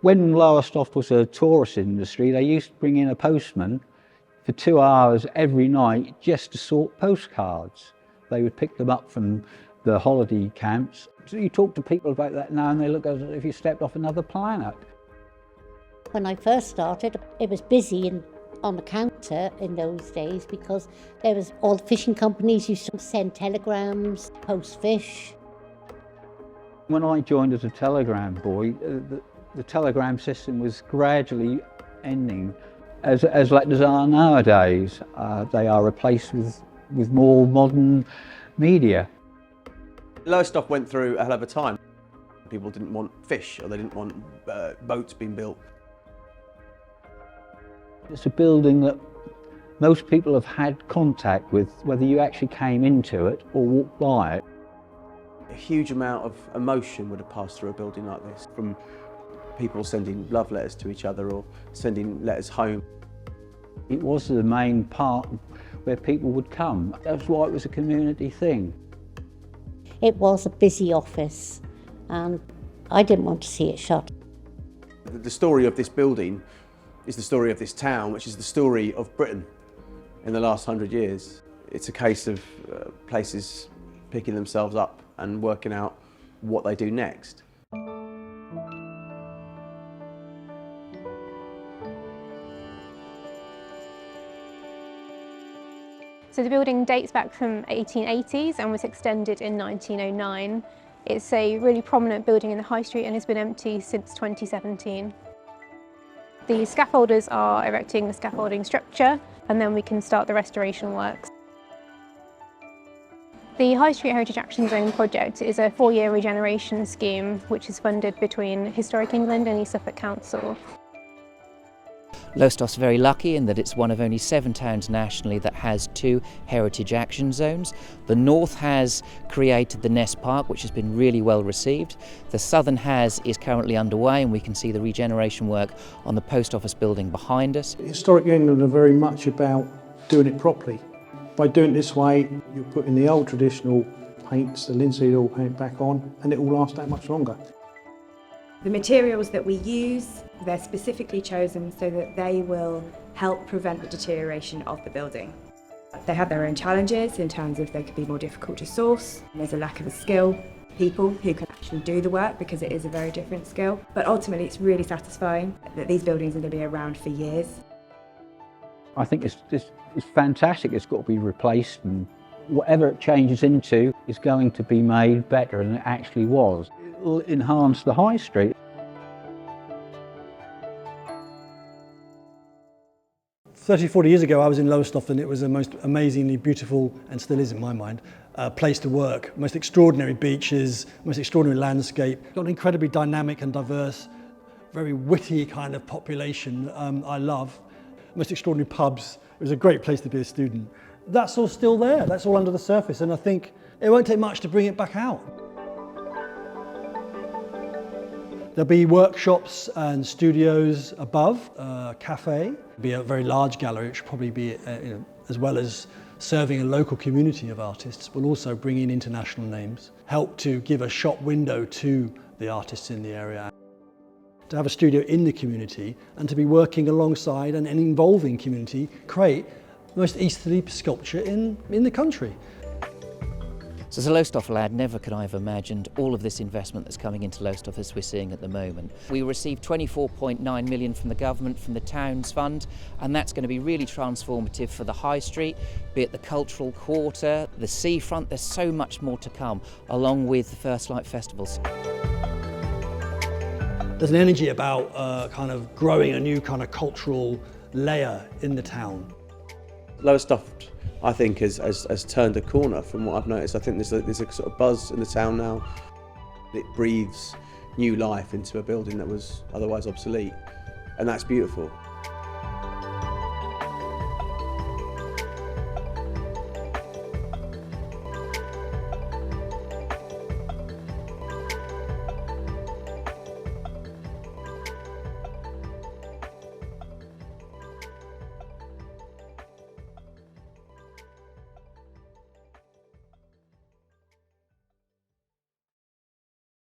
When Lowestoft was a tourist industry, they used to bring in a postman for 2 hours every night just to sort postcards. They would pick them up from the holiday camps. So you talk to people about that now and they look as if you stepped off another planet. When I first started, it was busy on the counter in those days because there was all the fishing companies used to send telegrams, post fish. When I joined as a telegram boy, the telegram system was gradually ending. As letters are nowadays, they are replaced with more modern media. Lowestoft went through a hell of a time. People didn't want fish, or they didn't want boats being built. It's a building that most people have had contact with, whether you actually came into it or walked by it. A huge amount of emotion would have passed through a building like this, from people sending love letters to each other or sending letters home. It was the main part where people would come. That's why it was a community thing. It was a busy office and I didn't want to see it shut. The story of this building is the story of this town, which is the story of Britain in the last 100 years. It's a case of places picking themselves up and working out what they do next. So the building dates back from 1880s and was extended in 1909. It's a really prominent building in the High Street and has been empty since 2017. The scaffolders are erecting the scaffolding structure and then we can start the restoration works. The High Street Heritage Action Zone project is a 4-year regeneration scheme which is funded between Historic England and East Suffolk Council. Lowestoft's very lucky in that it's one of only 7 towns nationally that has 2 heritage action zones. The north has created the Nest Park, which has been really well received. The southern is currently underway, and we can see the regeneration work on the post office building behind us. Historic England are very much about doing it properly. By doing it this way, you're putting the old traditional paints, the linseed oil paint back on, and it will last that much longer. The materials that we use, they're specifically chosen so that they will help prevent the deterioration of the building. They have their own challenges in terms of they could be more difficult to source. There's a lack of skill, people who can actually do the work because it is a very different skill. But ultimately it's really satisfying that these buildings are going to be around for years. I think it's fantastic. It's got to be replaced, and whatever it changes into is going to be made better than it actually was. It'll enhance the High Street. 30, 40 years ago I was in Lowestoft and it was a most amazingly beautiful, and still is in my mind, place to work. Most extraordinary beaches, most extraordinary landscape. Got an incredibly dynamic and diverse, very witty kind of population I love. Most extraordinary pubs. It was a great place to be a student. That's all still there, that's all under the surface, and I think it won't take much to bring it back out. There'll be workshops and studios above, cafe, be a very large gallery, which will probably be, as well as serving a local community of artists, will also bring in international names, help to give a shop window to the artists in the area. To have a studio in the community and to be working alongside and involving community, create the most easterly sculpture in the country. So as a Lowestoft lad, never could I have imagined all of this investment that's coming into Lowestoft as we're seeing at the moment. We received 24.9 million from the government, from the Towns Fund, and that's going to be really transformative for the High Street, be it the cultural quarter, the seafront. There's so much more to come, along with the First Light festivals. There's an energy about kind of growing a new kind of cultural layer in the town. Lowestoft, I think, has turned a corner from what I've noticed. I think there's a sort of buzz in the town now. It breathes new life into a building that was otherwise obsolete, and that's beautiful.